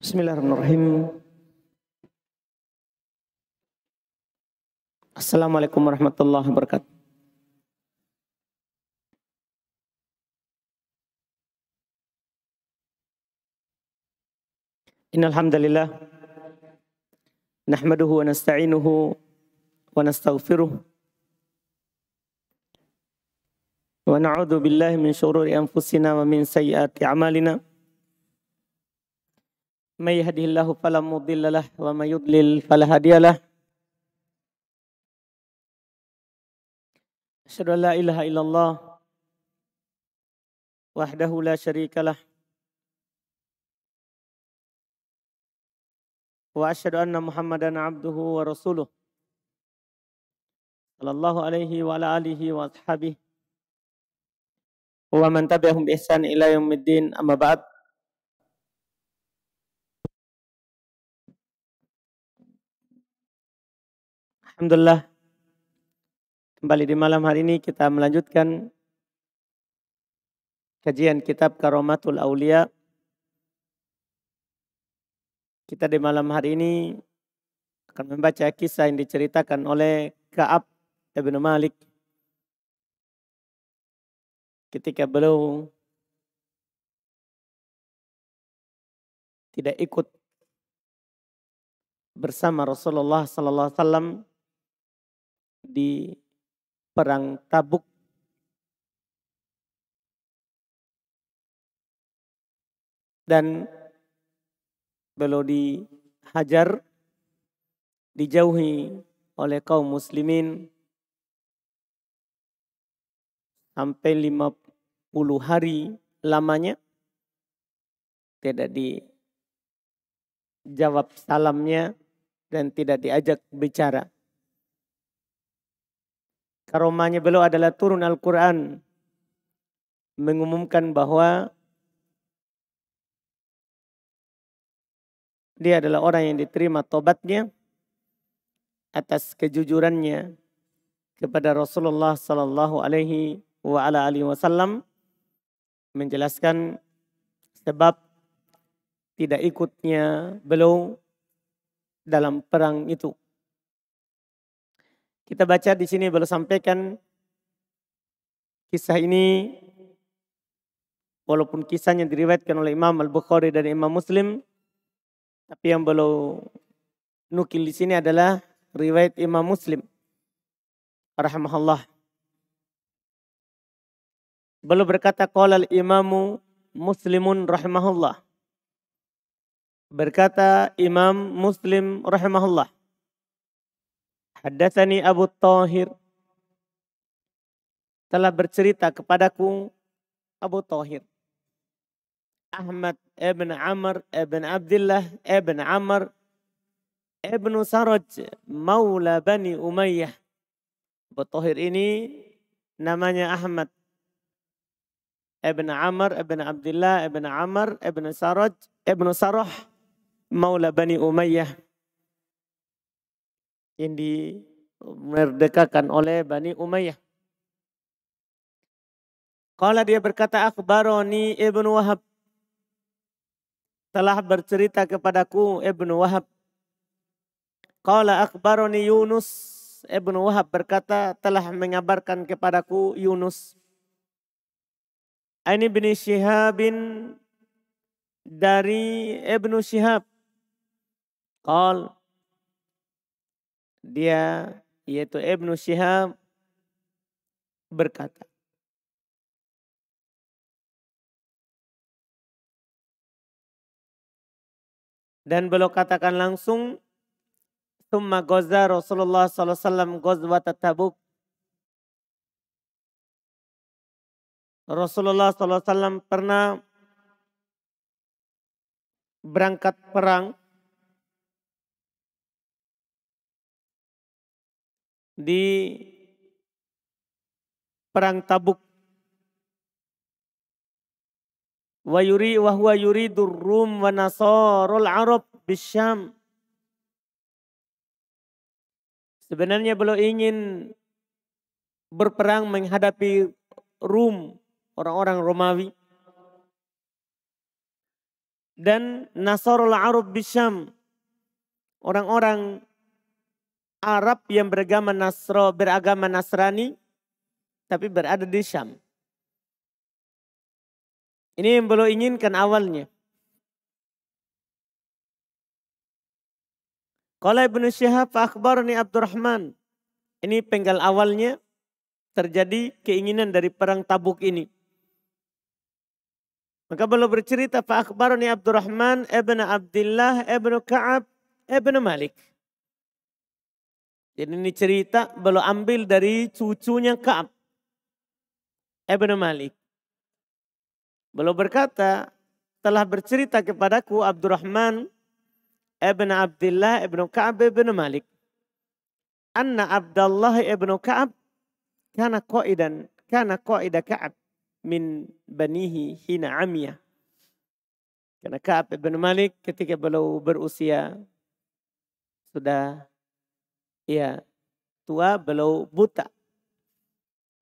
Bismillahirrahmanirrahim. Assalamualaikum warahmatullahi wabarakatuh. Innal hamdalillah nahmaduhu wa nasta'inuhu wa nastaghfiruh wa na'udzu billahi min syururi anfusina wa min sayyiati a'malina. May yahdihillahu fala mudhillalah wa may yudlil fala hadiyalah. Asyhadu an la ilaha illallah wahdahu la syarikalah wa asyhadu anna Muhammadan abduhu wa rasuluh sallallahu alaihi wa ala alihi wa ashabihi wa man tabi'ahum bi ihsan ila yaumiddin, amma ba'd. Alhamdulillah, kembali di malam hari ini kita melanjutkan kajian kitab Karomatul Aulia. Kita di malam hari ini akan membaca kisah yang diceritakan oleh Ka'ab ibn Malik ketika beliau tidak ikut bersama Rasulullah sallallahu alaihi wasallam di perang Tabuk. Dan beliau dihajar, dijauhi oleh kaum muslimin sampai 50 hari lamanya. Tidak dijawab salamnya dan tidak diajak bicara. Karomahnya beliau adalah turun Al-Quran mengumumkan bahwa dia adalah orang yang diterima tobatnya atas kejujurannya kepada Rasulullah sallallahu alaihi wa ala alihi wasallam, menjelaskan sebab tidak ikutnya beliau dalam perang itu. Kita baca di sini beliau sampaikan kisah ini, walaupun kisahnya diriwayatkan oleh Imam Al-Bukhari dan Imam Muslim, tapi yang beliau nukil di sini adalah riwayat Imam Muslim rahimahullah. Beliau berkata, qala al-imamu Muslimun rahimahullah. Berkata Imam Muslim rahimahullah, haddatsani Abu Thahir, telah bercerita kepadaku Abu Thahir, Ahmad ibn Amr ibn Abdullah ibn Amr ibn Saraj maula Bani Umayyah. Abu Thahir ini namanya Ahmad ibn Amr ibn Abdullah ibn Amr ibn Saraj ibn Sarah maula Bani Umayyah, yang dimerdekakan oleh Bani Umayyah. Qala, dia berkata, akhbaroni Ibnu Wahab, telah bercerita kepadaku Ibnu Wahab. Qala akhbaroni Yunus, Ibnu Wahab berkata telah mengabarkan kepadaku Yunus. Ini bin Syihabin, dari Ibnu Syihab. Qal, dia yaitu Ibnu Syihab berkata, dan beliau katakan langsung, tsumma ghaza Rasulullah sallallahu alaihi wasallam ghazwat Tabuk. Rasulullah sallallahu alaihi wasallam pernah berangkat perang di perang Tabuk. Wa huwa yuridur Rum wa nasarul Arab bisyam. Sebenarnya beliau ingin berperang menghadapi Rum, orang-orang Romawi. dan Nasarul Arab bisyam. Orang-orang Arab yang beragama Nasrani tapi berada di Syam. Ini yang beliau inginkan awalnya. Qala Ibnu Syihab fa akhbarani Abdurrahman. Ini penggal awalnya terjadi keinginan dari perang Tabuk ini. Maka beliau bercerita fa akhbarani Abdurrahman ibn Abdullah ibn Ka'ab ibn Malik. Jadi ini cerita beliau ambil dari cucunya Ka'ab ibn Malik. Beliau berkata, telah bercerita kepadaku Abdurrahman ibn Abdullah ibn Ka'ab ibn Malik. Anna Abdullah ibn Ka'ab kana qaida Ka'ab min banihi hina amiyah. Karena Ka'ab ibn Malik ketika beliau berusia sudah tua, beliau buta.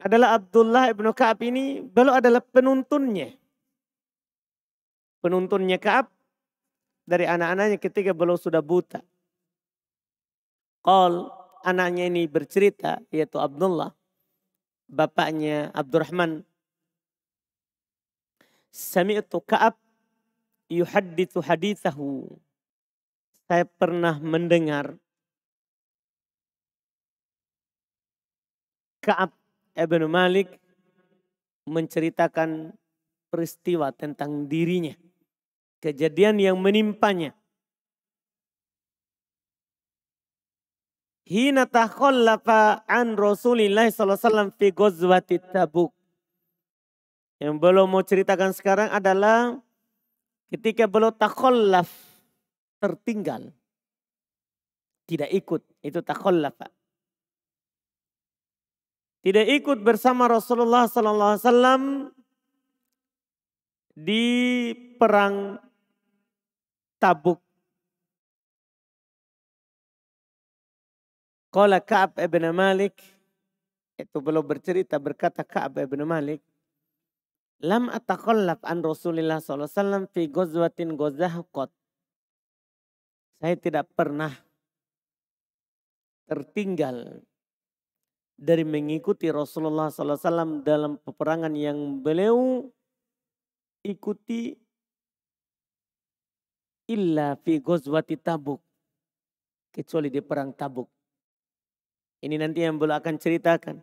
Adalah Abdullah ibn Ka'ab ini, beliau adalah penuntunnya. Penuntunnya Ka'ab dari anak-anaknya ketika beliau sudah buta. Anaknya ini bercerita, yaitu Abdullah, bapaknya Abdurrahman. Sami'tu Ka'ab yuhaddithu hadithahu. Saya pernah mendengar Ka'ab ibn Malik menceritakan peristiwa tentang dirinya. Kejadian yang menimpanya. Hina takhallafa an Rasulillah SAW fi ghazwati Tabuk. Yang belum mau ceritakan sekarang adalah ketika beliau takhallaf, tertinggal. Tidak ikut, itu takhallafa. Tidak ikut bersama Rasulullah SAW di perang Tabuk. Qala Ka'ab ibn Malik, itu belum bercerita, berkata Ka'ab ibn Malik, lam atakhallaf an Rasulillah SAW fi ghazwatin ghazahqat. Saya tidak pernah tertinggal dari mengikuti Rasulullah SAW dalam peperangan yang beliau ikuti illa fi ghazwati Tabuk, kecuali di perang Tabuk. Ini nanti yang beliau akan ceritakan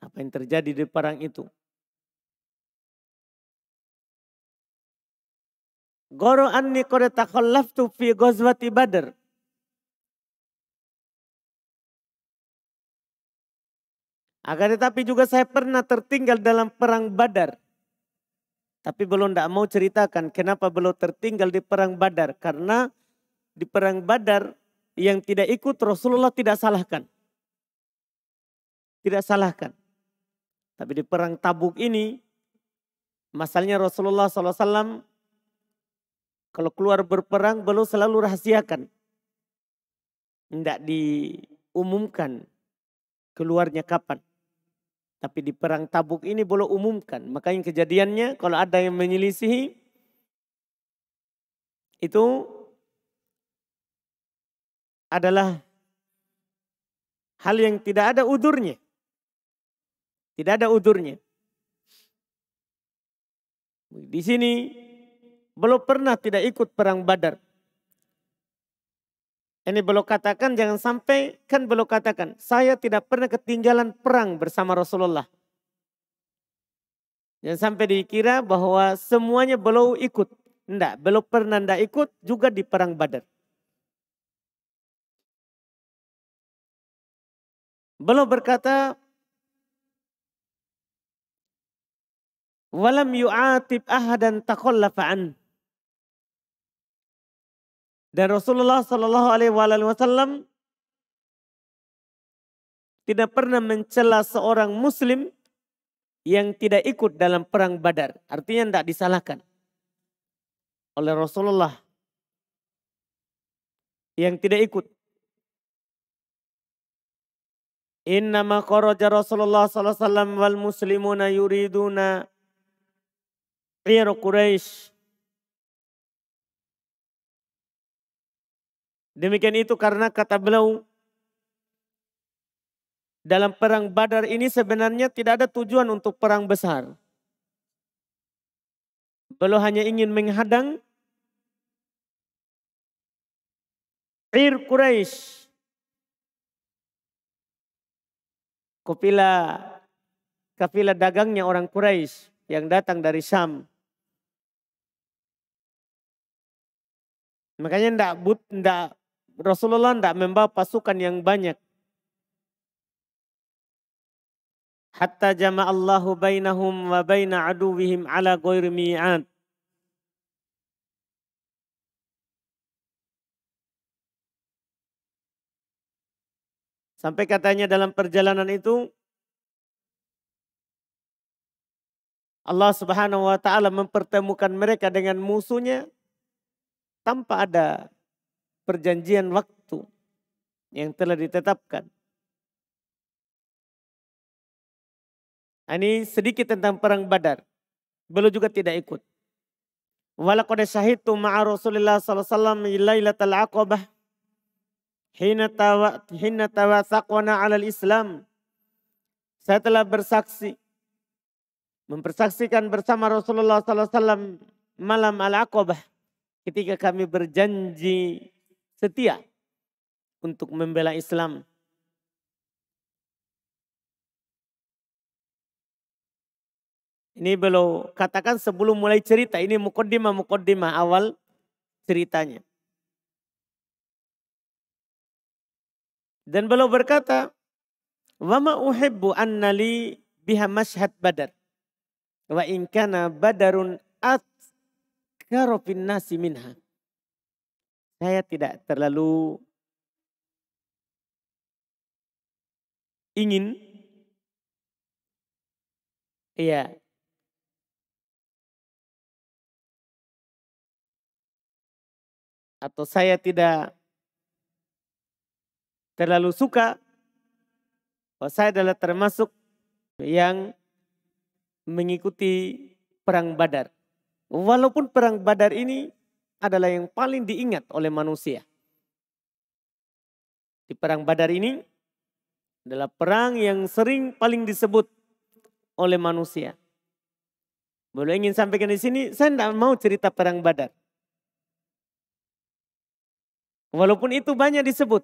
apa yang terjadi di perang itu. Goro anni qad takhallaftu fi ghazwati Badr. Akan tetapi juga saya pernah tertinggal dalam perang Badar. Tapi belum tidak mau ceritakan kenapa belum tertinggal di perang Badar. Karena di perang Badar yang tidak ikut Rasulullah tidak salahkan. Tidak salahkan. Tapi di perang Tabuk ini, masalahnya Rasulullah SAW kalau keluar berperang beliau selalu rahasiakan. Tidak diumumkan keluarnya kapan. Tapi di perang Tabuk ini beliau umumkan. Makanya kejadiannya kalau ada yang menyelisihi itu adalah hal yang tidak ada udurnya. Tidak ada udurnya. Di sini belum pernah tidak ikut perang Badar. Ini belum katakan, jangan sampai kan belum katakan, saya tidak pernah ketinggalan perang bersama Rasulullah. Jangan sampai dikira bahwa semuanya belum ikut. Tidak, belum pernah tidak ikut juga di perang Badar. Beliau berkata, walam yu'atib ahadan takhallafa an. Dan Rasulullah SAW tidak pernah mencela seorang muslim yang tidak ikut dalam perang Badar. Artinya tidak disalahkan oleh Rasulullah yang tidak ikut. Innama kharaja Rasulullah SAW wal muslimuna yuriduna ghairu Quraisy. Demikian itu karena kata beliau, dalam perang Badar ini sebenarnya tidak ada tujuan untuk perang besar. Beliau hanya ingin menghadang Quraisy, kafilah dagangnya orang Quraisy yang datang dari Syam. Makanya Rasulullah tidak membawa pasukan yang banyak. Hatta jama'allahu bainahum wa baina aduwihim ala ghairi mi'ad. Sampai katanya dalam perjalanan itu Allah Subhanahu wa taala mempertemukan mereka dengan musuhnya tanpa ada perjanjian waktu yang telah ditetapkan. Ini sedikit tentang perang Badar. Beliau juga tidak ikut. Walaqad syahidtu ma'a Rasulillah sallallahu alaihi wasallam lailatal aqabah hina tawathaqna 'alal Islam. Saya telah mempersaksikan bersama Rasulullah sallallahu alaihi wasallam malam Al-Aqabah ketika kami berjanji setia untuk membela Islam. Ini beliau katakan sebelum mulai cerita, ini mukaddimah awal ceritanya. Dan beliau berkata, "Wa ma uhibbu annali biha mashhad Badar. Wa in kana Badarun atkara fin nasi minha." Saya tidak terlalu ingin atau saya tidak terlalu suka bahwa saya adalah termasuk yang mengikuti perang Badar. Walaupun perang Badar ini adalah yang paling diingat oleh manusia. Di perang Badar ini adalah perang yang sering paling disebut oleh manusia. Boleh ingin sampaikan di sini, saya tidak mau cerita perang Badar. Walaupun itu banyak disebut,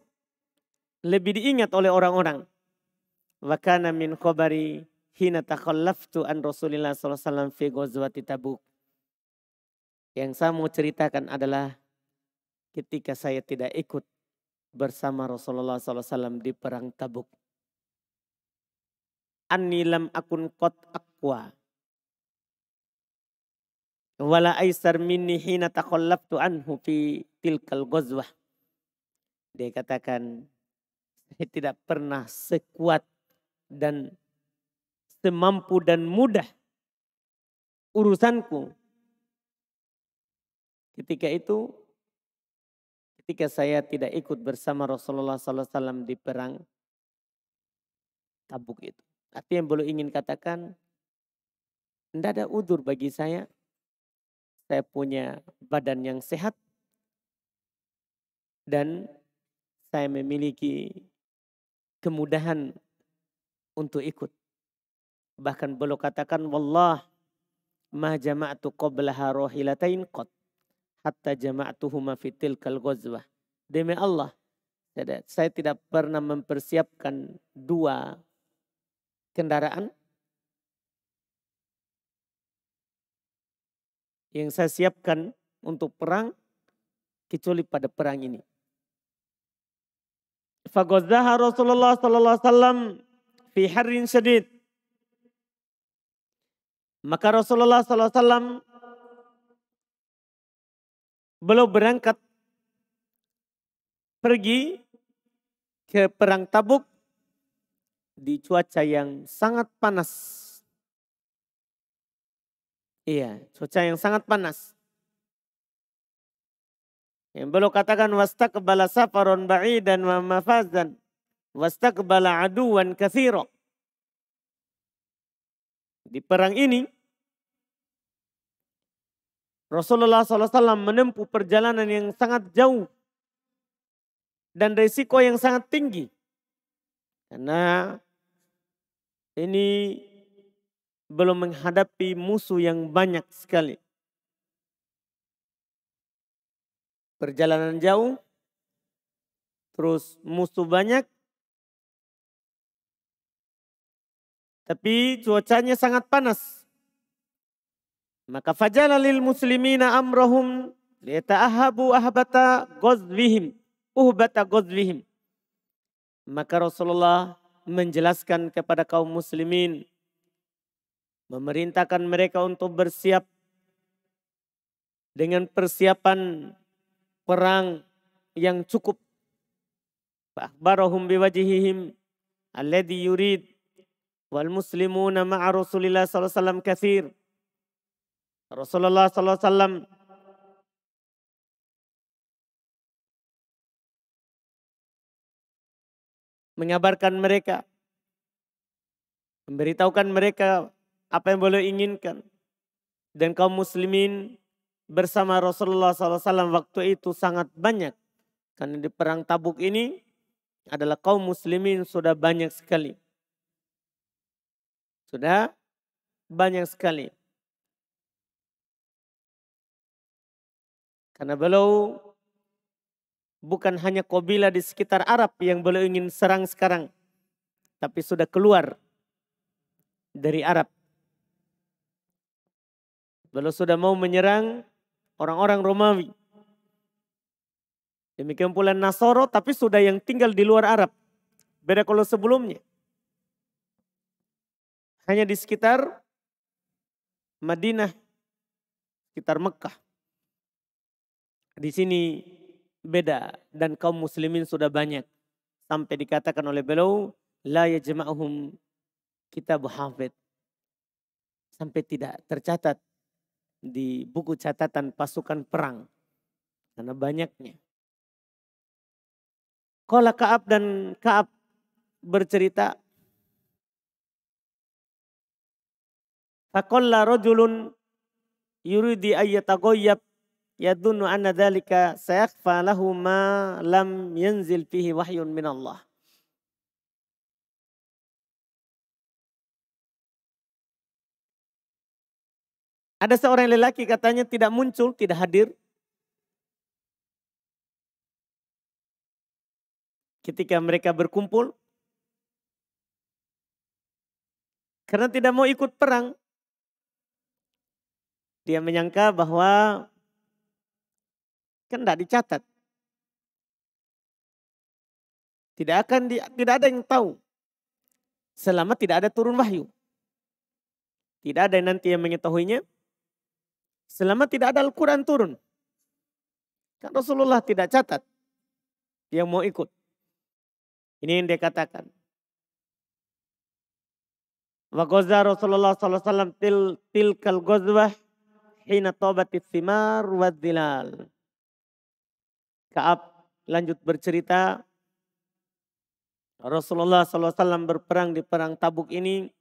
lebih diingat oleh orang-orang. Wa kana min khabari hina takhallaftu an Rasulillah sallallahu alaihi wasallam fi ghazwati Tabuk. Yang saya mau ceritakan adalah ketika saya tidak ikut bersama Rasulullah sallallahu alaihi wasallam di perang Tabuk. Anni lam akun qad aqwa wala aisar minni hina takhallaftu anhu fi tilkal ghazwah. Dia katakan, saya tidak pernah sekuat dan semampu dan mudah urusanku ketika saya tidak ikut bersama Rasulullah SAW di perang Tabuk itu. Artinya yang belum ingin katakan, tidak ada udzur bagi saya. Saya punya badan yang sehat dan saya memiliki kemudahan untuk ikut. Bahkan beliau katakan, wallah ma jama'tu qablaha rahilatain qad hatta jama'tuhuma fi tilkal ghazwah. Demi Allah, saya tidak pernah mempersiapkan dua kendaraan yang saya siapkan untuk perang kecuali pada perang ini. Faghazaha Rasulullah sallallahu alaihi wasallam fi harrin syadid. Maka Rasulullah sallallahu alaihi wasallam beliau berangkat pergi ke perang Tabuk di cuaca yang sangat panas. Iya, cuaca yang sangat panas. Yang beliau katakan wastaqbala safaron ba'idan wa mafazan wastaqbala aduwan katsira. Di perang ini Rasulullah SAW menempuh perjalanan yang sangat jauh dan risiko yang sangat tinggi. Karena ini belum menghadapi musuh yang banyak sekali. Perjalanan jauh, terus musuh banyak, tapi cuacanya sangat panas. Maka fajala lil muslimina amrahum liyata'ahabu ahbata ghazwihim. Maka Rasulullah menjelaskan kepada kaum muslimin, memerintahkan mereka untuk bersiap dengan persiapan perang yang cukup. Fa'akhbarahum biwajihihim alladhi yurid wal muslimuna ma'a Rasulillah sallallahu alaihi wasallam katsir. Rasulullah sallallahu alaihi wasallam mengabarkan mereka, memberitahukan mereka apa yang beliau inginkan. Dan kaum muslimin bersama Rasulullah SAW waktu itu sangat banyak. Karena di perang Tabuk ini adalah kaum muslimin sudah banyak sekali. Sudah banyak sekali. Karena beliau bukan hanya kabilah di sekitar Arab yang beliau ingin serang sekarang. Tapi sudah keluar dari Arab. Beliau sudah mau menyerang orang-orang Romawi. Demikian pula Nasoro tapi sudah yang tinggal di luar Arab. Beda kalau sebelumnya. Hanya di sekitar Madinah, sekitar Mekah. Di sini beda dan kaum muslimin sudah banyak. Sampai dikatakan oleh beliau, la yajma'uhum kitab hafid. Sampai tidak tercatat di buku catatan pasukan perang. Karena banyaknya. Qala Ka'ab dan Ka'ab bercerita. Faqalla rajulun yuridi ayyatagoyyab yadunnu anna dhalika sayakhfa lahu ma lam yanzil fihi wahyun minallah. Ada seorang lelaki katanya tidak muncul, tidak hadir. Ketika mereka berkumpul. Karena tidak mau ikut perang. Dia menyangka bahwa kan tidak dicatat. Tidak ada yang tahu. Selama tidak ada turun wahyu. Tidak ada yang nanti yang mengetahuinya. Selama tidak ada Al-Quran turun. Kan Rasulullah tidak catat. Yang mau ikut. Ini yang dia katakan. Wa ghaza Rasulullah sallallahu alaihi wasallam tilkal ghazwah hina tabatis thimar wa dhilal. Ka'ab lanjut bercerita. Rasulullah sallallahu alaihi wasallam berperang di perang Tabuk ini.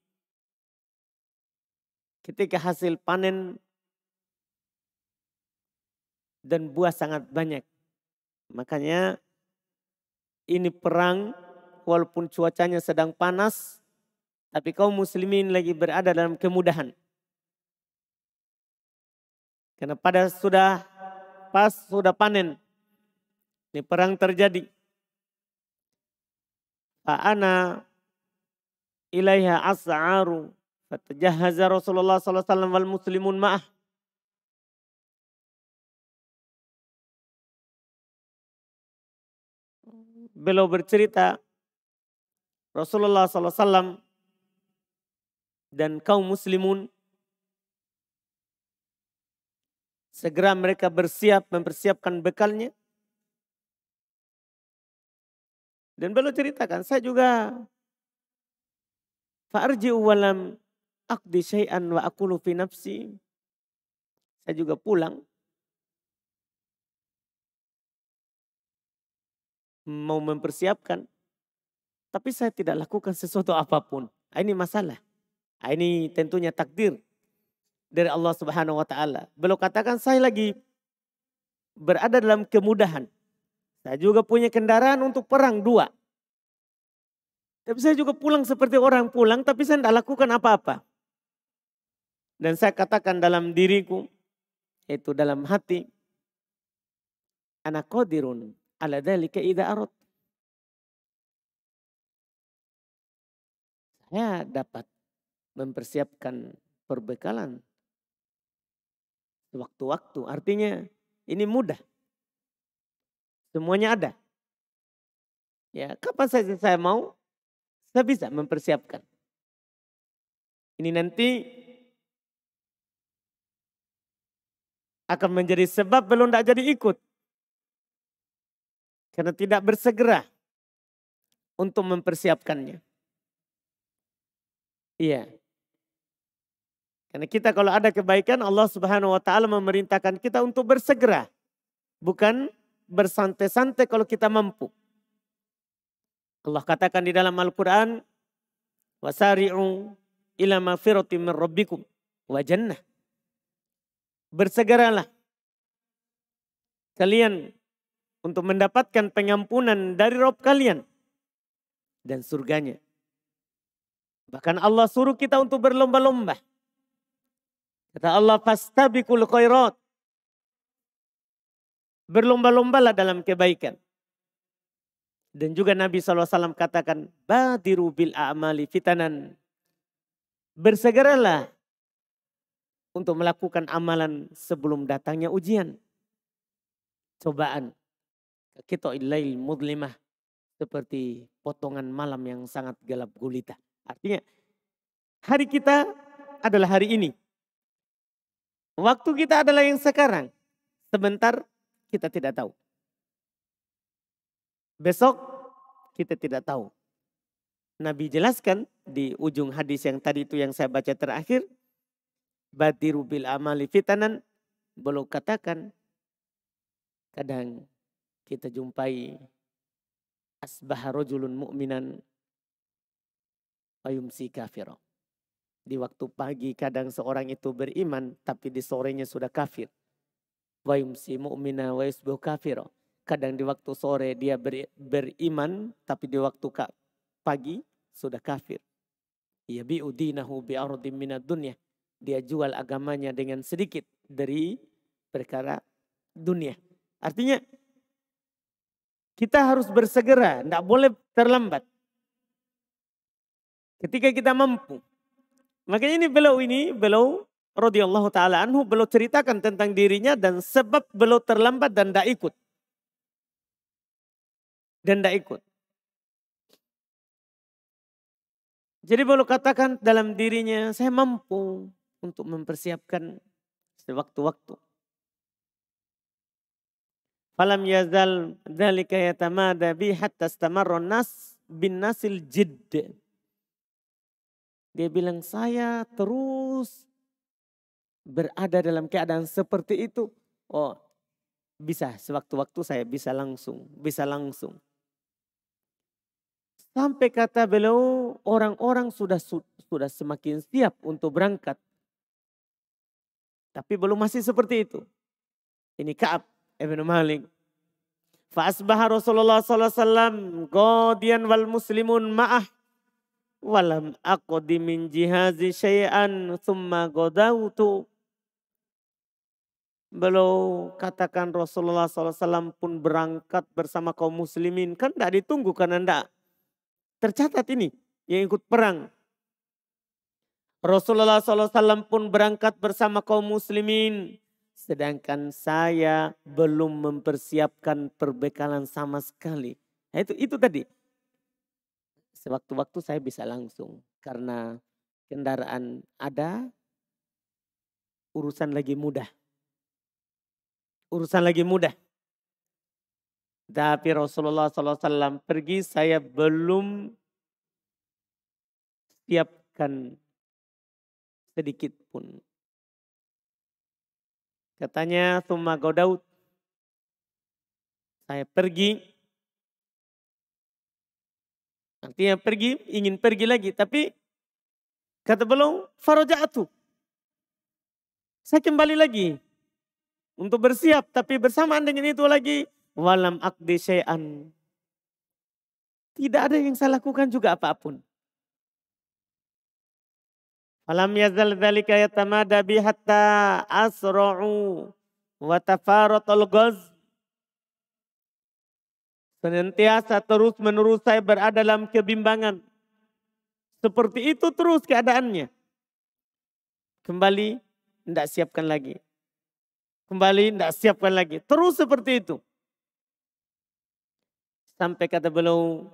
Ketika hasil panen dan buah sangat banyak. Makanya ini perang walaupun cuacanya sedang panas. Tapi kaum muslimin lagi berada dalam kemudahan. Karena sudah panen. Ini perang terjadi. Fa'ana ilaiha as'aru. Fatajahaza Rasulullah SAW wal muslimun ma'ah. Beliau bercerita Rasulullah SAW dan kaum muslimun segera mereka mempersiapkan bekalnya. Dan beliau ceritakan, saya juga fa'arji'u walam aqdi syai'an wa aqulu fi nafsi. Saya juga pulang mau mempersiapkan. Tapi saya tidak lakukan sesuatu apapun. Ini masalah. Ini tentunya takdir dari Allah Subhanahu wa taala. Beliau katakan saya lagi berada dalam kemudahan. Saya juga punya kendaraan untuk perang 2. Tapi saya juga pulang seperti orang pulang, tapi saya tidak lakukan apa-apa. Dan saya katakan dalam diriku, itu dalam hati, ana qadirun ala dzalika idza aradtu. Saya dapat mempersiapkan perbekalan sewaktu-waktu. Artinya ini mudah. Semuanya ada. Ya, kapan saja saya mau, saya bisa mempersiapkan. Ini nanti akan menjadi sebab belum tidak jadi ikut. Karena tidak bersegera untuk mempersiapkannya. Iya. Karena kita kalau ada kebaikan, Allah Subhanahu wa taala memerintahkan kita untuk bersegera. Bukan bersantai-santai kalau kita mampu. Allah katakan di dalam Al-Quran, wasari'u ila magfiratin min rabbikum wa jannah. Bersegeralah kalian untuk mendapatkan pengampunan dari Rabb kalian dan surganya. Bahkan Allah suruh kita untuk berlomba-lomba. Kata Allah, fastabiqul khairat. Berlomba-lombalah dalam kebaikan. Dan juga Nabi SAW katakan, badiru bil a'mali fitanan. Bersegeralah untuk melakukan amalan sebelum datangnya ujian. Cobaan. Kita ilail mudlimah. Seperti potongan malam yang sangat gelap gulita. Artinya hari kita adalah hari ini. Waktu kita adalah yang sekarang. Sebentar kita tidak tahu. Besok kita tidak tahu. Nabi jelaskan di ujung hadis yang tadi itu yang saya baca terakhir. Badiru bil amali fitanan. Beliau katakan. Kadang kita jumpai asbaha rajulun mu'minan fayumsi kafira. Di waktu pagi kadang seorang itu beriman tapi di sorenya sudah kafir. Wayumsi mu'mina wa yusbihu kafira. Kadang di waktu sore dia beriman tapi di waktu pagi sudah kafir. Yabi'u dinahu bi'ardim minad dunya. Dia jual agamanya dengan sedikit dari perkara dunia. Artinya kita harus bersegera, tidak boleh terlambat. Ketika kita mampu. Makanya beliau radhiyallahu taala anhu beliau ceritakan tentang dirinya dan sebab beliau terlambat dan tidak ikut. Jadi beliau katakan dalam dirinya, saya mampu untuk mempersiapkan sewaktu-waktu. Falam yazal dzalika yatamada bi hatta istamarra nas bin nasil jidd. Dia bilang saya terus berada dalam keadaan seperti itu. Oh, bisa sewaktu-waktu saya bisa langsung. Sampai kata beliau orang-orang sudah semakin siap untuk berangkat. Tapi belum masih seperti itu. Ini Ka'ab ibn Malik. Fa'asbaha Rasulullah SAW qadiyan wal muslimun ma'ah. Walam aqdi min jihazi syai'an thumma qadautu. Beliau katakan Rasulullah SAW pun berangkat bersama kaum muslimin. Kan tidak ditunggu karena tidak tercatat ini yang ikut perang. Rasulullah SAW pun berangkat bersama kaum muslimin. Sedangkan saya belum mempersiapkan perbekalan sama sekali. Nah, itu tadi. Sewaktu-waktu saya bisa langsung. Karena kendaraan ada, urusan lagi mudah. Tapi Rasulullah SAW pergi, saya belum siapkan sedikit pun. Katanya, Thumma Godaud. Saya pergi. Artinya pergi, ingin pergi lagi. Tapi kata beliau, faraja'atu. Saya kembali lagi. Untuk bersiap. Tapi bersamaan dengan itu lagi, walam aqdi syai'an. Tidak ada yang saya lakukan juga apapun. Falam yazal dzalika yatamada bi hatta asra'u wa tafaratul ghaz. Senantiasa terus menerus saya berada dalam kebimbangan. Seperti itu terus keadaannya. Kembali tidak siapkan lagi. Kembali tidak siapkan lagi. Terus seperti itu. Sampai kata beliau,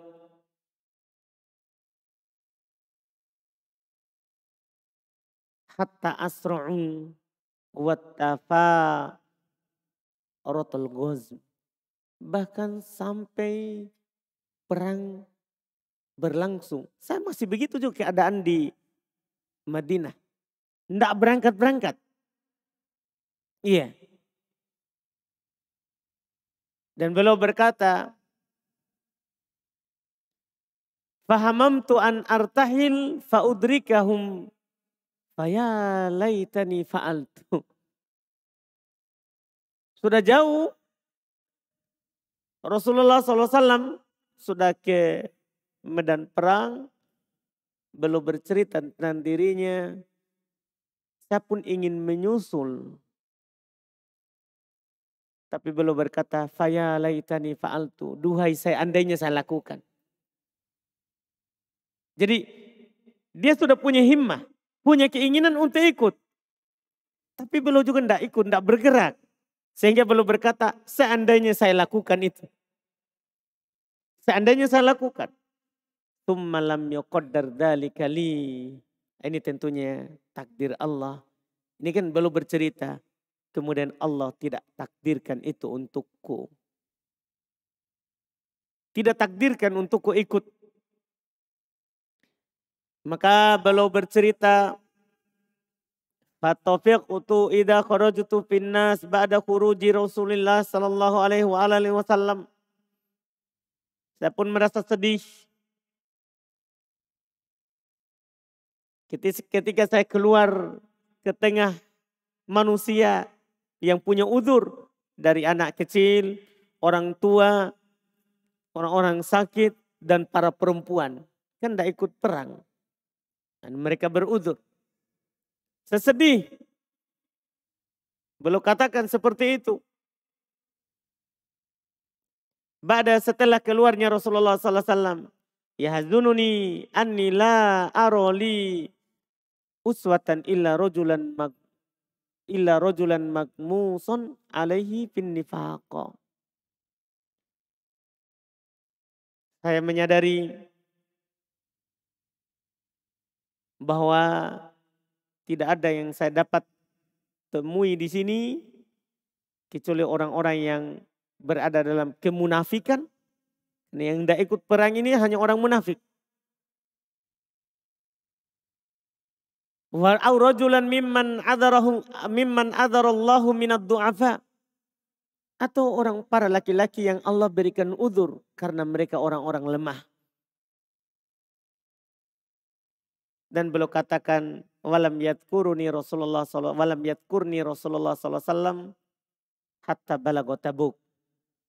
hatta asra'u wa tafaratul ghaz. Bahkan sampai perang berlangsung. Saya masih begitu juga keadaan di Madinah. Tidak berangkat-berangkat. Iya. Dan beliau berkata, fahamamtu an artahil faudrikahum faya laitani fa'altu. Sudah jauh. Rasulullah SAW sudah ke medan perang. Belum bercerita tentang dirinya. Saya pun ingin menyusul. Tapi beliau berkata, faya laitani fa'altu. Duhai saya, andainya saya lakukan. Jadi dia sudah punya himmah. Punya keinginan untuk ikut. Tapi beliau juga tidak ikut, tidak bergerak. Sehingga beliau berkata, seandainya saya lakukan itu. Seandainya saya lakukan. Tsumma lam yuqaddar dzalika li. Ini tentunya takdir Allah. Ini kan beliau bercerita. Kemudian Allah tidak takdirkan itu untukku. Tidak takdirkan untukku ikut. Maka beliau bercerita. Fatafiqtu idha kharajtu finnas ba'da khuruji Rasulullah sallallahu alaihi wasallam. Saya pun merasa sedih. Ketika saya keluar ke tengah manusia yang punya uzur. Dari anak kecil, orang tua, orang-orang sakit, dan para perempuan. Kan tidak ikut perang. Dan mereka beruzur. Saya sedih. Belum katakan seperti itu. Setelah keluarnya Rasulullah SAW. Yahzununi anni la aroli uswatan illa rojulan magmuson alaihi fin nifaqa. Saya menyadari bahwa tidak ada yang saya dapat temui di sini kecuali orang-orang yang berada dalam kemunafikan. Yang tidak ikut perang ini hanya orang munafik. Wa au rajulan mimman adarallahu minad du'afa. Atau orang para laki-laki yang Allah berikan uzur karena mereka orang-orang lemah. Dan beliau katakan walam yadkurni Rasulullah sallallahu alaihi wasallam hatta balagha Tabuk.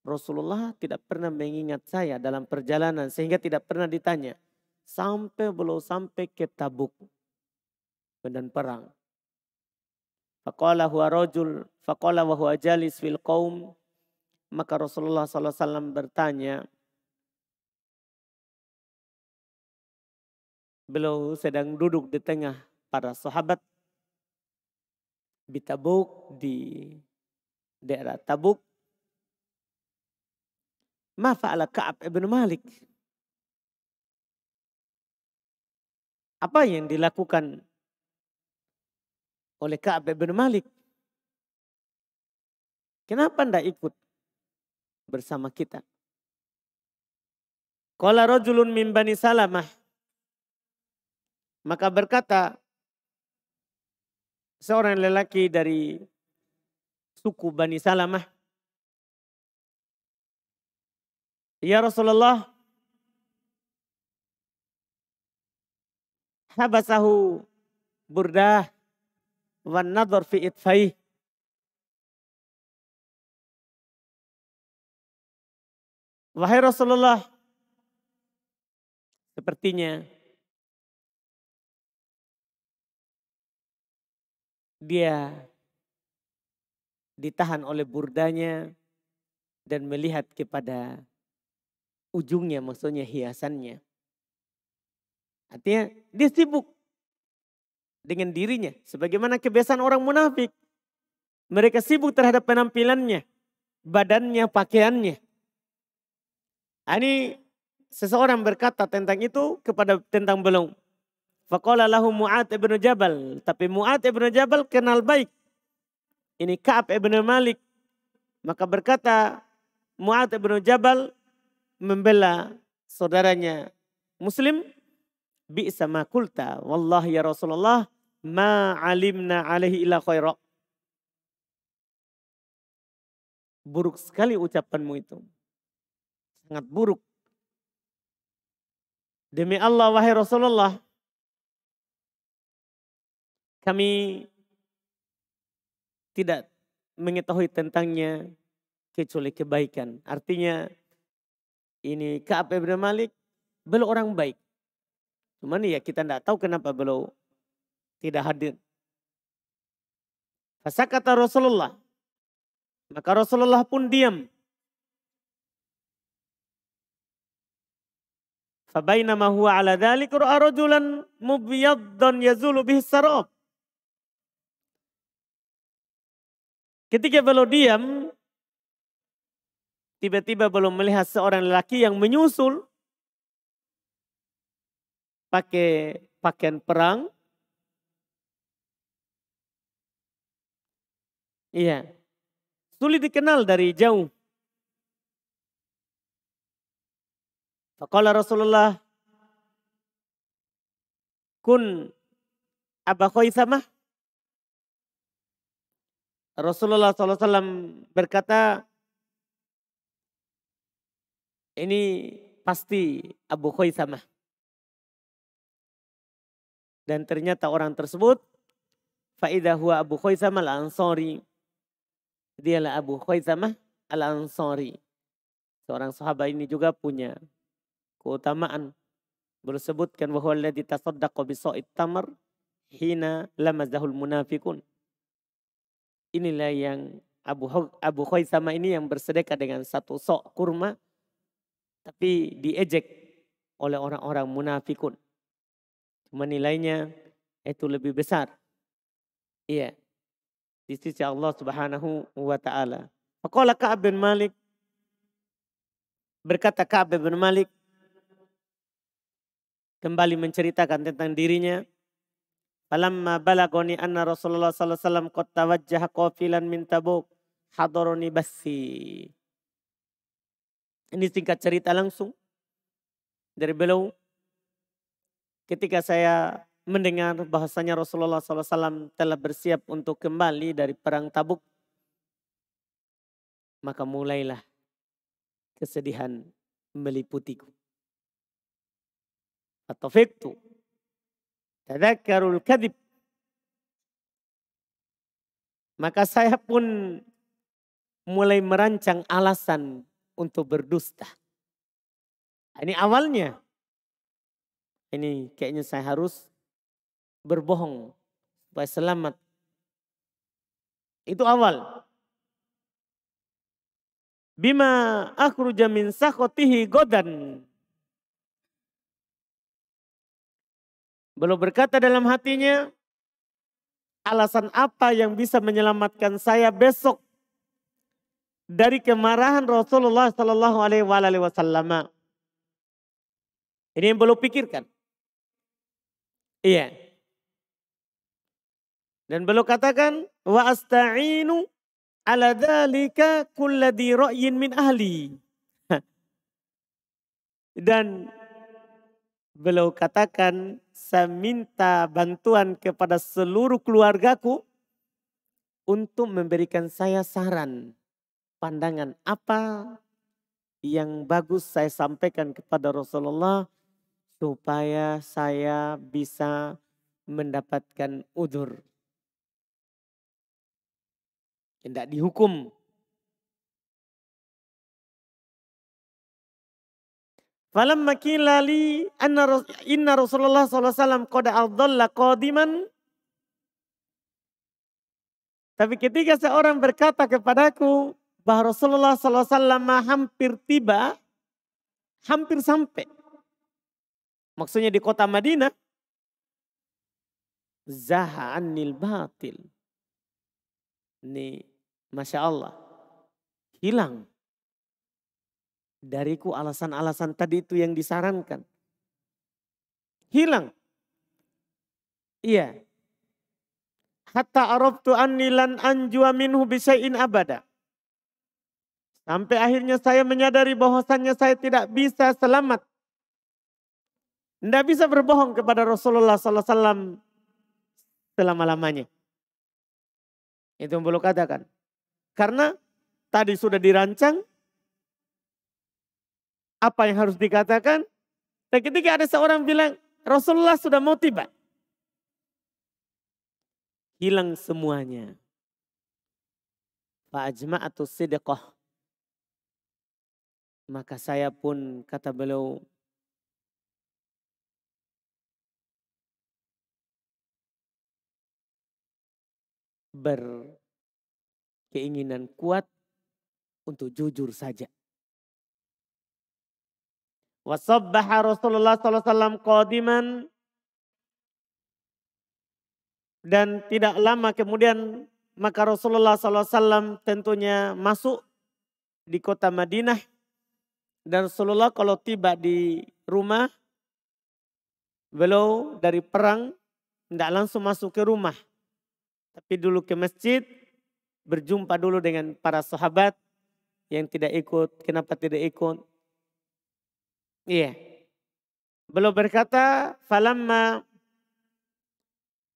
Rasulullah tidak pernah mengingat saya dalam perjalanan sehingga tidak pernah ditanya sampai belum sampai ke Tabuk. Medan perang. Faqala wa huwa jalis fil qaum. Maka Rasulullah SAW bertanya. Beliau sedang duduk di tengah para sahabat. Di Tabuk, di daerah Tabuk. Ma fa'ala Ka'ab ibn Malik. Apa yang dilakukan oleh Ka'ab ibn Malik? Kenapa tidak ikut bersama kita? Qala rajulun min Bani Salamah. Maka berkata seorang lelaki dari suku Bani Salamah. Ya Rasulullah, habasahu burdah wan nadhar fi itfaih. Wahai Rasulullah, sepertinya dia ditahan oleh burdanya dan melihat kepada ujungnya, maksudnya hiasannya. Artinya dia sibuk dengan dirinya. Sebagaimana kebiasaan orang munafik. Mereka sibuk terhadap penampilannya, badannya, pakaiannya. Ini seseorang berkata tentang itu tentang beliau. Faqala lahu Mu'adz ibn Jabal. Tapi Mu'adz ibn Jabal kenal baik. Ini Ka'ab ibn Malik. Maka berkata Mu'adz ibn Jabal membela saudaranya Muslim. Bi'sa ma qulta. Wallahi ya Rasulullah. Ma alimna alaihi illa khaira. Buruk sekali ucapanmu itu. Sangat buruk. Demi Allah wahai Rasulullah. Kami tidak mengetahui tentangnya kecuali kebaikan. Artinya ini Ka'ab bin Malik beliau orang baik. Cuman ya kita tidak tahu kenapa beliau tidak hadir. Fasakata Rasulullah. Maka Rasulullah pun diam. Fabainama huwa ala dhalik ra'a rajulan mubyaddan yazulu bihi sarab. Ketika beliau diam, tiba-tiba beliau melihat seorang lelaki yang menyusul pakai pakaian perang. Iya. Sulit dikenal dari jauh. Faqala Rasulullah, kun Aba Khaisamah. Rasulullah SAW berkata, ini pasti Abu Khaisamah. Dan ternyata orang tersebut, faidah huwa Abu Khaisamah al-Ansari. Dialah Abu Khaisamah al-Ansari. Seorang sahabat ini juga punya keutamaan. Bersebutkan bahwa alladzi tasaddaqa bisa'id tamar hina lamazahul munafikun. Inilah yang Abu Khaisamah ini yang bersedekah dengan satu sok kurma tapi diejek oleh orang-orang munafikun. Cuma nilainya itu lebih besar. Iya. Di sisi Allah Subhanahu wa taala. Faqala Ka'ab bin Malik, berkata Ka'ab bin Malik kembali menceritakan tentang dirinya. Falamma balagoni anna Rasulullah sallallahu alaihi wasallam qad tawajjaha qafilan min Tabuk hadarani bassi. Ini singkat cerita langsung dari beliau. Ketika saya mendengar bahasanya Rasulullah sallallahu alaihi wasallam telah bersiap untuk kembali dari perang Tabuk, maka mulailah kesedihan meliputiku. Atafiktu tadakkarul kadhib. Maka saya pun mulai merancang alasan untuk berdusta. Ini awalnya. Ini kayaknya saya harus berbohong supaya selamat. Itu awal. Bima akhruja min sakhotihi godan. Beliau berkata dalam hatinya, alasan apa yang bisa menyelamatkan saya besok dari kemarahan Rasulullah Sallallahu Alaihi Wasallam? Ini yang beliau pikirkan. Iya. Dan beliau katakan, wa asta'inu ala dzalika kulladhi ra'yin min ahli. Dan beliau katakan, saya minta bantuan kepada seluruh keluargaku untuk memberikan saya saran, pandangan apa yang bagus saya sampaikan kepada Rasulullah supaya saya bisa mendapatkan udzur. Tidak dihukum. Falamma qila li inna Rasulullah SAW qad adalla qadiman. Tapi ketika seorang berkata kepadaku bahwa Rasulullah SAW hampir tiba, hampir sampai. Maksudnya di kota Madinah. Zaha anil batil. Ini Masya Allah. Hilang. Dariku alasan-alasan tadi itu yang disarankan. Hilang. Iya. Hatta arabtu anni lan anjua minhu bisyai'in abada. Sampai akhirnya saya menyadari bahwasannya saya tidak bisa selamat. Tidak bisa berbohong kepada Rasulullah SAW selama-lamanya. Itu yang perlu katakan. Karena tadi sudah dirancang apa yang harus dikatakan. Dan ketika ada seorang bilang Rasulullah sudah mau tiba. Hilang semuanya. Fa'ajma'atu sidqah. Maka saya pun kata beliau berkeinginan kuat untuk jujur saja. Wasabbaha Rasulullah SAW qadiman. Dan tidak lama kemudian maka Rasulullah SAW tentunya masuk di kota Madinah. Dan Rasulullah kalau tiba di rumah, beliau dari perang tidak langsung masuk ke rumah. Tapi dulu ke masjid, berjumpa dulu dengan para sahabat yang tidak ikut. Kenapa tidak ikut? Iya. Beliau berkata, falamma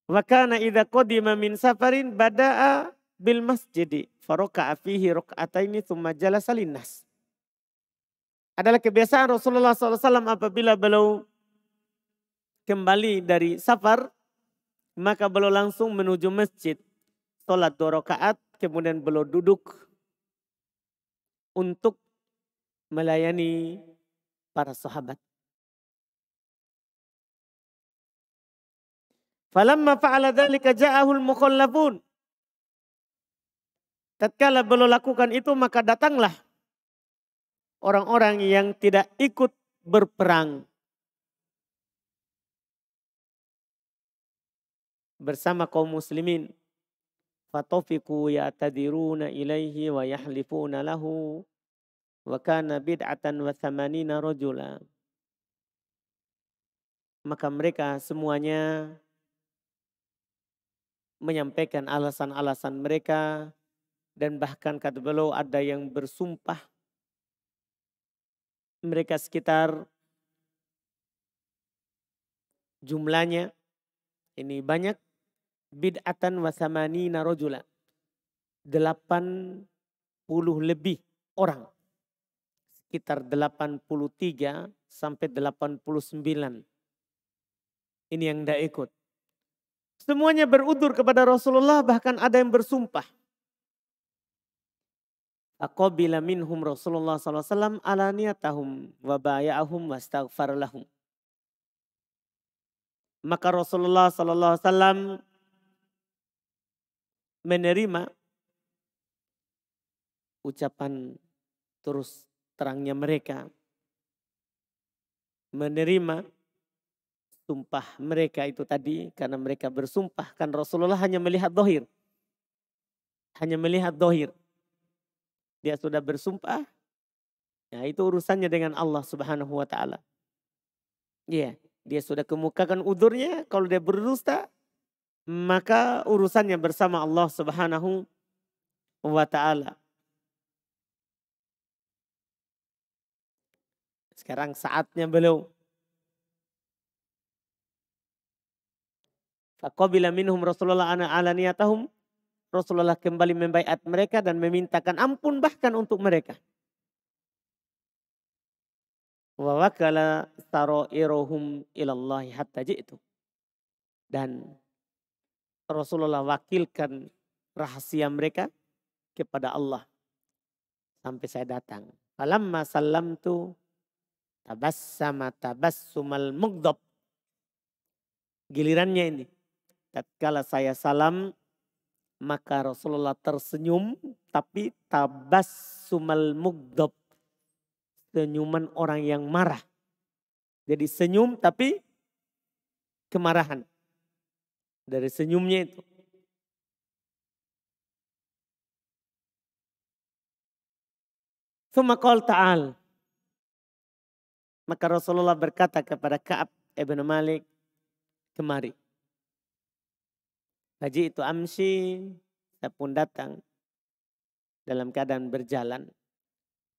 wa kana idza qadima min safarin bada'a bil masjidi faraka'a fihi raka'ataini tsumma jalasa linnas. Adalah kebiasaan Rasulullah SAW apabila beliau kembali dari safar, maka beliau langsung menuju masjid, sholat 2 rakaat, kemudian beliau duduk untuk melayani para sahabat. Falamma fa'ala dzalika ja'ahul mukhallafun. Tatkala beliau lakukan itu maka datanglah orang-orang yang tidak ikut berperang bersama kaum muslimin. Fatafiqu ya'tadiruna ilaihi wa yahlifuna lahu wa kana bid'atan wa thamanina rajula. Maka mereka semuanya menyampaikan alasan-alasan mereka dan bahkan kata beliau ada yang bersumpah. Mereka sekitar jumlahnya ini banyak. Bid'atan wa thamanina rajula. 80 lebih orang. Sekitar 83 sampai 89. Ini yang tidak ikut. Semuanya berudzur kepada Rasulullah, bahkan ada yang bersumpah. Aqabila minhum Rasulullah SAW alaniyatahum wa baya'ahum wa astaghfar lahum. Maka Rasulullah SAW menerima ucapan terus terangnya mereka. Menerima sumpah mereka itu tadi karena mereka bersumpah. Kan Rasulullah hanya melihat dohir. Hanya melihat dohir. Dia sudah bersumpah. Ya itu urusannya dengan Allah Subhanahu wa ta'ala. Iya, dia sudah kemukakan udurnya. Kalau dia berdusta, maka urusannya bersama Allah Subhanahu wa ta'ala. Sekarang saatnya beliau. Faqabila minhum Rasulullah alaniyatahum. Rasulullah kembali membaiat mereka dan memintakan ampun bahkan untuk mereka. Wa wakala sarairuhum ilallahi hatta ji'tu. Dan Rasulullah wakilkan rahasia mereka kepada Allah sampai saya datang. Falamma sallamtu, Tabassama tabassumal mughdab. Gilirannya ini. Tatkala saya salam, maka Rasulullah tersenyum, tapi tabassumal mughdab. Senyuman orang yang marah. Jadi senyum tapi kemarahan. Dari senyumnya itu. Tsumma qala ta'al. Maka Rasulullah berkata kepada Ka'ab ibn Malik, kemari. Haji itu amsi, saya pun datang dalam keadaan berjalan.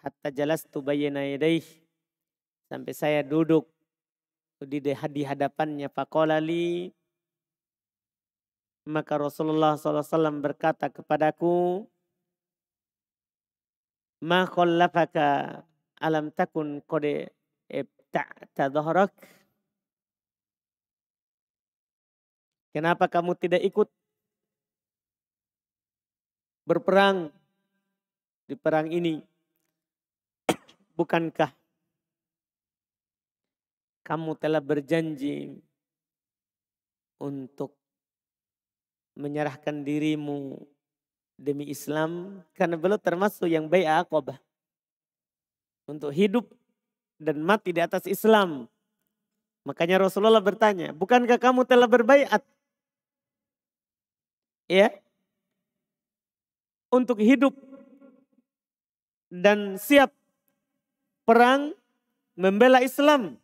Hatta jalastu bayyana yadayh, sampai saya duduk di hadapannya. Faqala li, maka Rasulullah SAW berkata kepadaku, ma khallafaka alam takun qad ibta'ta dhahrak. Kenapa kamu tidak ikut berperang di perang ini? Bukankah kamu telah berjanji untuk menyerahkan dirimu demi Islam? Karena beliau termasuk yang bai'ah Aqabah. Untuk hidup dan mati di atas Islam. Makanya Rasulullah bertanya, bukankah kamu telah berbaiat? Ya. Untuk hidup dan siap perang membela Islam.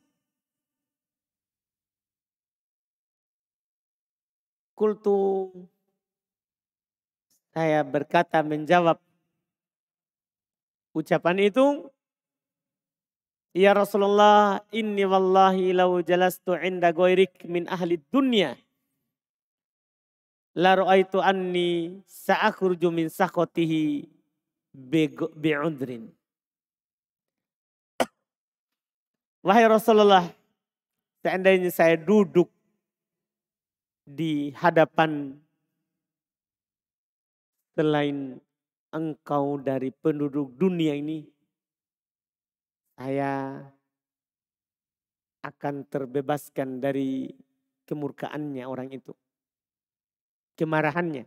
Qultu, saya berkata menjawab ucapan itu, ya Rasulullah, inni wallahi law jalastu inda ghairik min ahli dunya la ra'aitu anni sa'akhruju min sakhatihi bi'udrin. Wahai Rasulullah, seandainya saya duduk di hadapan selain engkau dari penduduk dunia ini, saya akan terbebaskan dari kemurkaannya orang itu. Kemarahannya.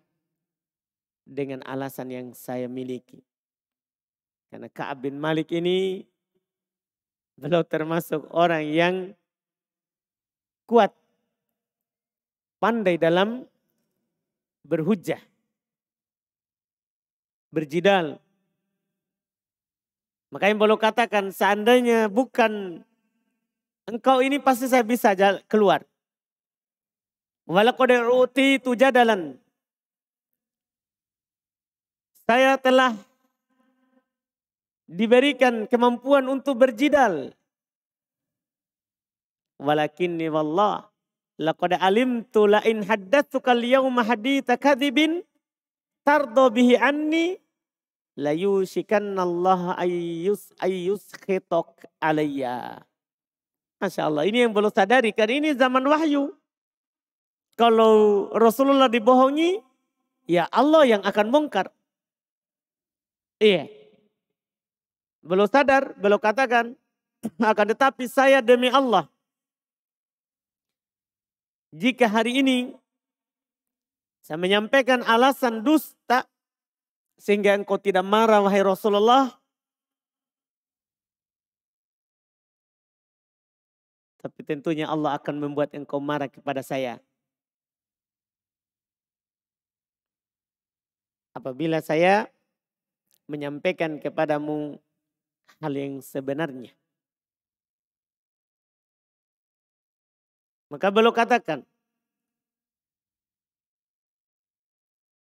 Dengan alasan yang saya miliki. Karena Ka'ab bin Malik ini beliau termasuk orang yang kuat. Pandai dalam berhujjah. Berjidal. Makanya beliau katakan, seandainya bukan engkau ini pasti saya bisa keluar. Walaqad utitu jadalan. Saya telah diberikan kemampuan untuk berjidal. Walakinni wallah laqad alimtu la in haddatsuka al-yawma haditsa kadhibin tardo bihi anni la yushikanna Allah ayyus khitok alayya. Masya Allah, ini yang belum sadari karena ini zaman wahyu. Kalau Rasulullah dibohongi, ya Allah yang akan bongkar. Iya. Belum sadar, belum katakan. Akan tetapi saya demi Allah. Jika hari ini saya menyampaikan alasan dusta sehingga engkau tidak marah wahai Rasulullah. Tapi tentunya Allah akan membuat engkau marah kepada saya. Apabila saya menyampaikan kepadamu hal yang sebenarnya. Maka beliau katakan,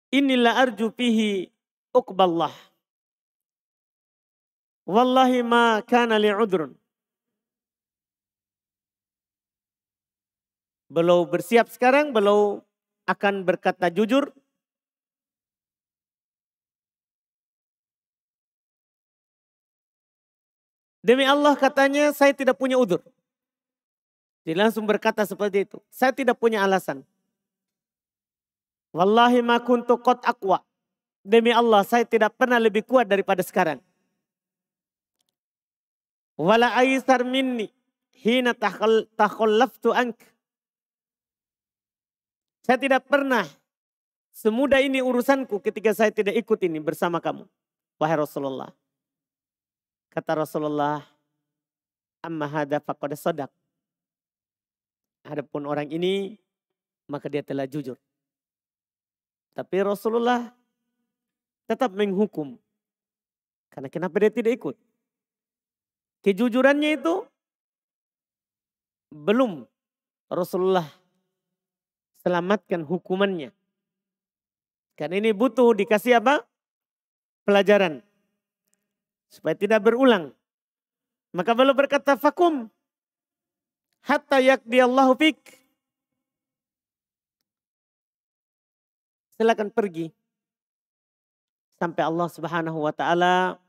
inilah arju fihi uqballah. Wallahi ma kana li'udrun. Beliau bersiap sekarang, beliau akan berkata jujur. Demi Allah katanya saya tidak punya udzur. Dia langsung berkata seperti itu. Saya tidak punya alasan. Wallahi ma kuntu qad aqwa. Demi Allah saya tidak pernah lebih kuat daripada sekarang. Wala aisar minni hina takhallaftu ank. Saya tidak pernah semudah ini urusanku ketika saya tidak ikut ini bersama kamu. Wahai Rasulullah. Kata Rasulullah, amma hadha faqad sadaq. Adapun orang ini, maka dia telah jujur. Tapi Rasulullah tetap menghukum. Karena kenapa dia tidak ikut? Kejujurannya itu belum Rasulullah selamatkan hukumannya. Karena ini butuh dikasih apa? Pelajaran. Supaya tidak berulang. Maka beliau berkata, fakum hatta yakdiyallahu fik. Silakan pergi. Sampai Allah Subhanahu wa ta'ala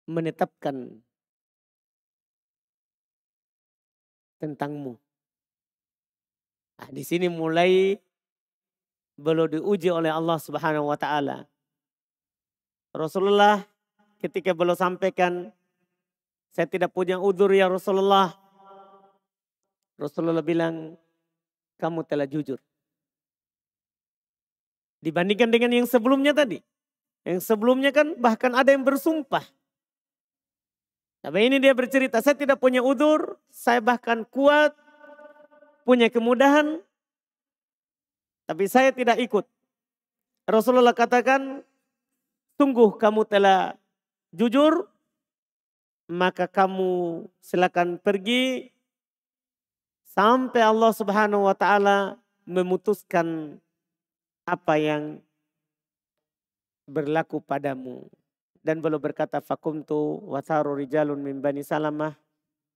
menetapkan tentangmu. Nah, di sini mulai belum diuji oleh Allah Subhanahu wa ta'ala. Rasulullah ketika belum sampaikan, saya tidak punya udzur ya Rasulullah. Rasulullah bilang, kamu telah jujur. Dibandingkan dengan yang sebelumnya tadi. Yang sebelumnya kan bahkan ada yang bersumpah. Tapi ini dia bercerita, saya tidak punya udzur, saya bahkan kuat, punya kemudahan, tapi saya tidak ikut. Rasulullah katakan, sungguh kamu telah jujur, maka kamu silakan pergi sampai Allah Subhanahu wa ta'ala memutuskan apa yang berlaku padamu. Dan beliau berkata, fakumtu wasaru rijalun min bani Salamah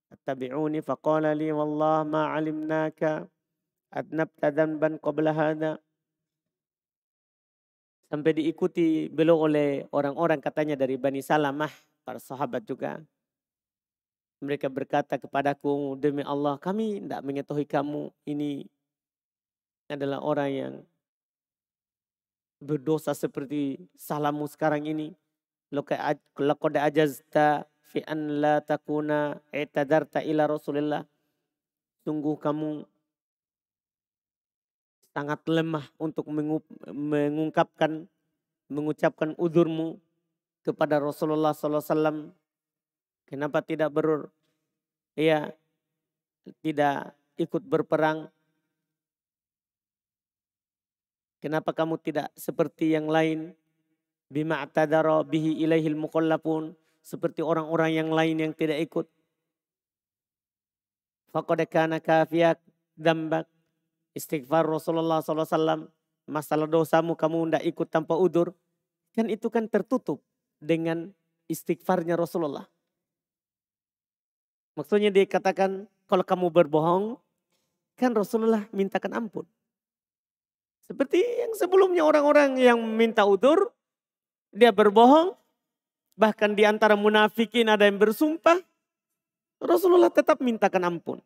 attabi'uni faqala li wallah ma alimnaka adnabta dhanban qabla hadha. Sampai diikuti beliau oleh orang-orang katanya dari Bani Salamah, para sahabat juga. Mereka berkata kepadaku, demi Allah kami tidak mengetahui kamu ini adalah orang yang berdosa seperti salahmu sekarang ini. Laqad ajazta fi an la takuna i'tadarta ila Rasulillah. Sungguh kamu sangat lemah untuk mengucapkan udzurmu kepada Rasulullah SAW. Kenapa tidak tidak ikut berperang? Kenapa kamu tidak seperti yang lain? Bima atadara bihi ilaihil muqallafun. Seperti orang-orang yang lain yang tidak ikut. Faqad kana kafiyak dambak. Istighfar Rasulullah SAW. Masalah dosamu kamu tidak ikut tanpa udur. Kan itu kan tertutup dengan istighfarnya Rasulullah. Maksudnya dia katakan kalau kamu berbohong. Kan Rasulullah mintakan ampun. Seperti yang sebelumnya orang-orang yang minta udur. Dia berbohong. Bahkan di antara munafikin ada yang bersumpah. Rasulullah tetap mintakan ampun.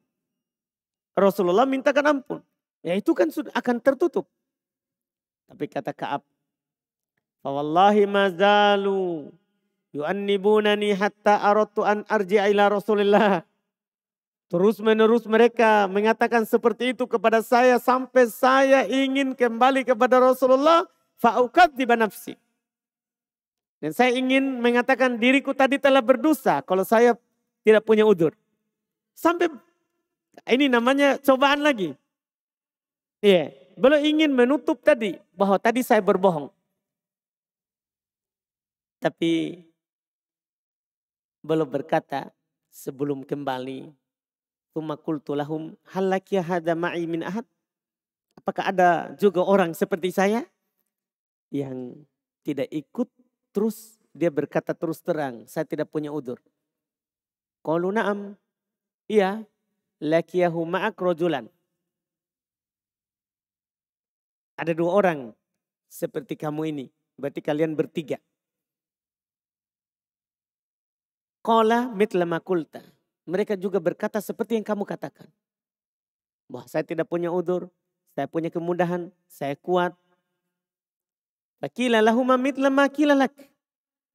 Rasulullah mintakan ampun. Ya itu kan sudah akan tertutup. Tapi kata Ka'ab. Fawallahi mazalu yu'annibunani hatta aradtu an arji'a ila Rasulillah. Terus menerus mereka mengatakan seperti itu kepada saya. Sampai saya ingin kembali kepada Rasulullah. Fa'ukadziba nafsi. Dan saya ingin mengatakan diriku tadi telah berdosa kalau saya tidak punya udzur. Sampai ini namanya cobaan lagi. Iya, beliau ingin menutup tadi bahwa tadi saya berbohong. Tapi beliau berkata sebelum kembali, "Tsumma qultu lahum hal laki hadza ma'i min ahad?" Apakah ada juga orang seperti saya yang tidak ikut? Terus dia berkata terus terang, saya tidak punya udzur. Qalu na'am. Iya, lakiyahu ma'ak rajulan. Ada dua orang seperti kamu ini. Berarti kalian bertiga. Qala mithla ma qulta. Mereka juga berkata seperti yang kamu katakan. Bahwa saya tidak punya udzur, saya punya kemudahan, saya kuat. Faqila lahum mithla ma qila lak.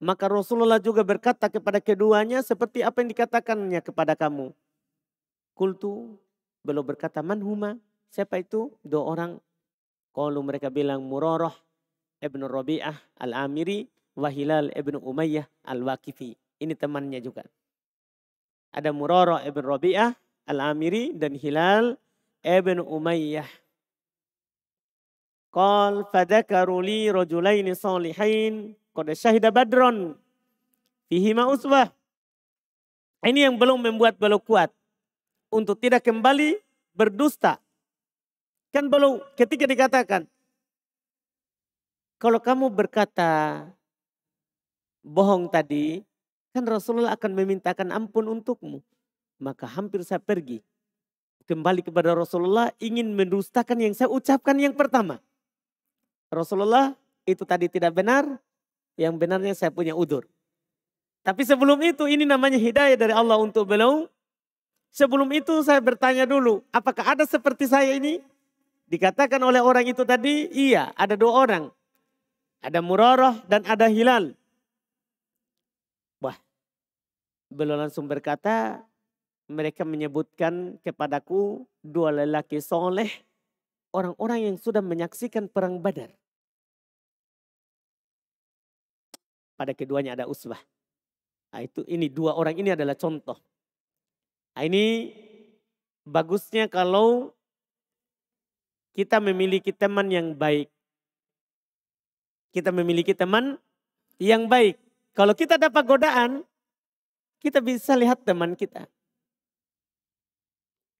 Maka Rasulullah juga berkata kepada keduanya seperti apa yang dikatakannya kepada kamu. Kultu, beliau berkata, man huma? Siapa itu? Dua orang. Kalau mereka bilang Murarah ibn Rabi'ah al-Amiri wa Hilal ibn Umayyah al-Waqifi. Ini temannya juga. Ada Murarah ibn Rabi'ah al-Amiri dan Hilal ibn Umayyah. Qal fadakaru li rajulaini salihain qad syahida badron fihima uswah. Ini yang belum membuat beliau kuat untuk tidak kembali berdusta. Kan beliau ketika dikatakan, kalau kamu berkata bohong tadi, kan Rasulullah akan memintakan ampun untukmu. Maka hampir saya pergi. Kembali kepada Rasulullah ingin mendustakan yang saya ucapkan yang pertama. Rasulullah itu tadi tidak benar, yang benarnya saya punya udzur. Tapi sebelum itu ini namanya hidayah dari Allah untuk beliau. Sebelum itu saya bertanya dulu, apakah ada seperti saya ini? Dikatakan oleh orang itu tadi, iya ada dua orang. Ada Murarah dan ada Hilal. Wah, beliau langsung berkata, mereka menyebutkan kepadaku dua lelaki soleh, orang-orang yang sudah menyaksikan perang Badar. Pada keduanya ada uswah. Nah, ini dua orang ini adalah contoh. Nah, ini bagusnya kalau kita memiliki teman yang baik. Kita memiliki teman yang baik. Kalau kita dapat godaan, kita bisa lihat teman kita.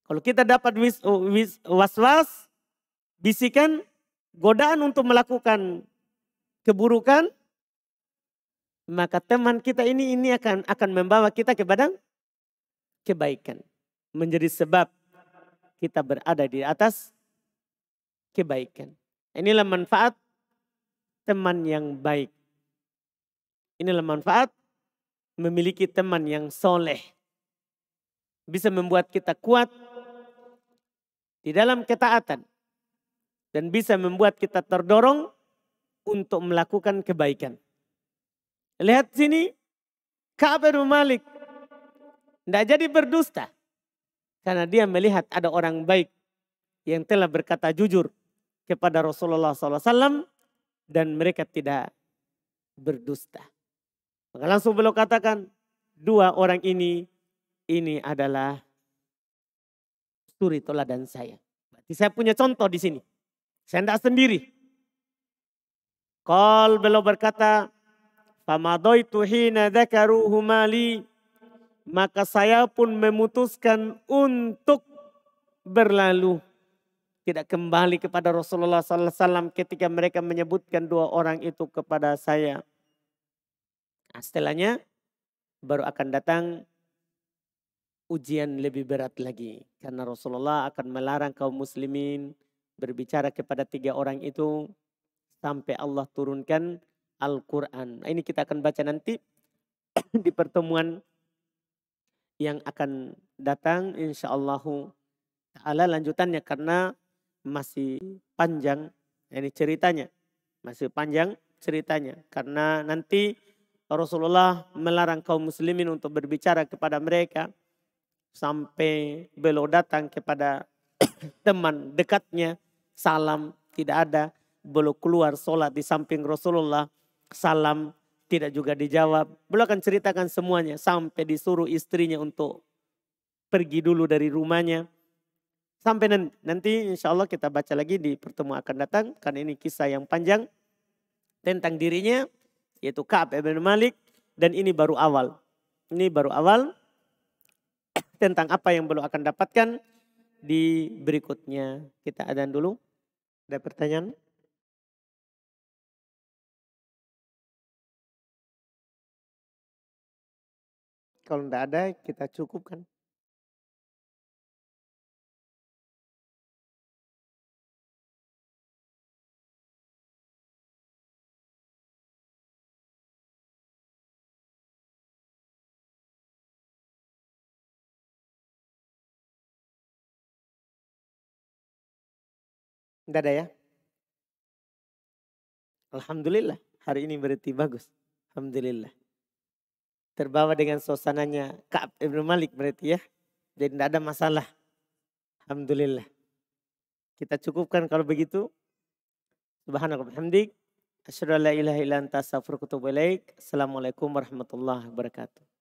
Kalau kita dapat was-was, bisikan, godaan untuk melakukan keburukan, maka teman kita ini akan membawa kita kepada kebaikan. Menjadi sebab kita berada di atas kebaikan. Inilah manfaat teman yang baik. Inilah manfaat memiliki teman yang soleh. Bisa membuat kita kuat di dalam ketaatan. Dan bisa membuat kita terdorong untuk melakukan kebaikan. Lihat sini, Ka'ab bin Malik tidak jadi berdusta. Karena dia melihat ada orang baik yang telah berkata jujur kepada Rasulullah SAW. Dan mereka tidak berdusta. Maka langsung beliau katakan, dua orang ini adalah suri teladan saya. Berarti saya punya contoh di sini. Saya tidak sendiri. Qal beliau berkata, famadaitu hina dzakaruhuma li, maka saya pun memutuskan untuk berlalu. Tidak kembali kepada Rasulullah SAW ketika mereka menyebutkan dua orang itu kepada saya. Nah, setelahnya baru akan datang ujian lebih berat lagi. Karena Rasulullah akan melarang kaum muslimin berbicara kepada tiga orang itu sampai Allah turunkan Al-Quran. Nah, ini kita akan baca nanti di pertemuan yang akan datang insyaallah ta'ala lanjutannya karena masih panjang ini ceritanya. Masih panjang ceritanya. Karena nanti Rasulullah melarang kaum muslimin untuk berbicara kepada mereka. Sampai beliau datang kepada teman dekatnya. Salam tidak ada. Beliau keluar sholat di samping Rasulullah. Salam tidak juga dijawab. Beliau akan ceritakan semuanya. Sampai disuruh istrinya untuk pergi dulu dari rumahnya. Sampai nanti insya Allah kita baca lagi di pertemuan akan datang. Karena ini kisah yang panjang tentang dirinya. Yaitu Ka'ab bin Malik. Dan ini baru awal. Ini baru awal tentang apa yang belum akan dapatkan di berikutnya. Kita adzan dulu. Ada pertanyaan? Kalau tidak ada kita cukupkan. Tidak ada ya? Alhamdulillah hari ini berarti bagus. Alhamdulillah. Terbawa dengan suasananya Ka'ab ibn Malik berarti ya. Jadi tidak ada masalah. Alhamdulillah. Kita cukupkan kalau begitu. Subhanallah bihamdik. Asyhadu an la ilaha illa anta astaghfiruka wa atubu ilaik. Assalamualaikum warahmatullahi wabarakatuh.